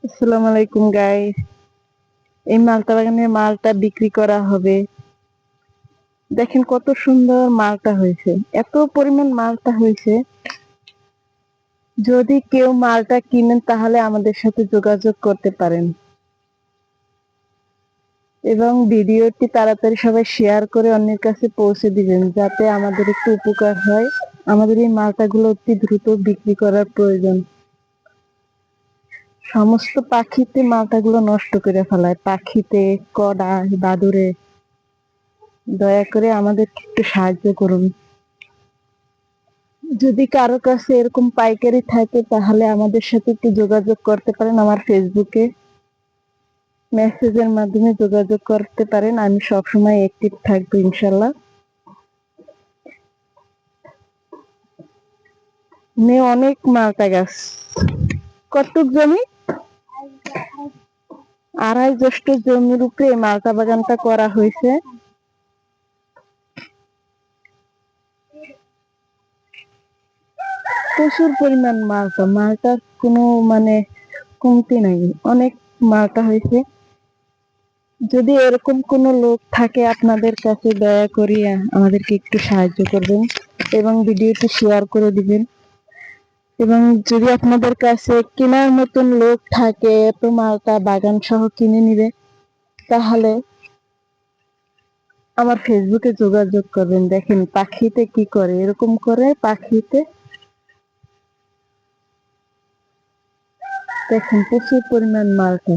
আসসালামু আলাইকুম গাইস। এই মালটা বাগানে মালটা বিক্রি করা হবে। দেখেন কত সুন্দর মালটা হয়েছে, এত পরিমাণ মালটা হয়েছে। যদি কেউ মালটা কিনেন তাহলে আমাদের সাথে যোগাযোগ করতে পারেন এবং ভিডিওটি তাড়াতাড়ি সবাই শেয়ার করে অন্যের কাছে পৌঁছে দিবেন, যাতে আমাদের একটু উপকার হয়। আমাদের এই মালটাগুলো অতি দ্রুত বিক্রি করার প্রয়োজন। সমস্ত পাখিতে মালটাগুলো নষ্ট করে ফেলায়, পাখিতে, কড়াই, বাদুড়ে। দয়া করে আমাদেরকে একটু সাহায্য করুন। যদি কারো কাছে এরকম পাইকারি থাকে তাহলে আমাদের সাথে একটু যোগাযোগ করতে পারেন। আমার ফেসবুকে মেসেজের মাধ্যমে যোগাযোগ করতে পারেন। আমি সবসময় অ্যাক্টিভ থাকবো ইনশাল্লাহ। অনেক মালটা গাছ। কতটুক জমি? 2.5 জ্যেষ্ঠ জমির উপরে এই মালটা বাগানটা করা হয়েছে। প্রচুর পরিমাণ মালটার কোনো কমতি নাই, অনেক মালটা হয়েছে। যদি এরকম কোনো লোক থাকে আপনাদের কাছে, দয়া করে আমাদেরকে একটু সাহায্য করবেন এবং ভিডিওটি শেয়ার করে দিবেন। এবং যদি আপনাদের কাছে কেনার মতন লোক থাকে, এত মালটা বাগান সহ কিনে নিবে, তাহলে আমার ফেসবুকে যোগাযোগ করবেন। দেখেন পাখিতে কি করে, এরকম করে পাখিতে। দেখেন প্রচুর পরিমাণ মালটা।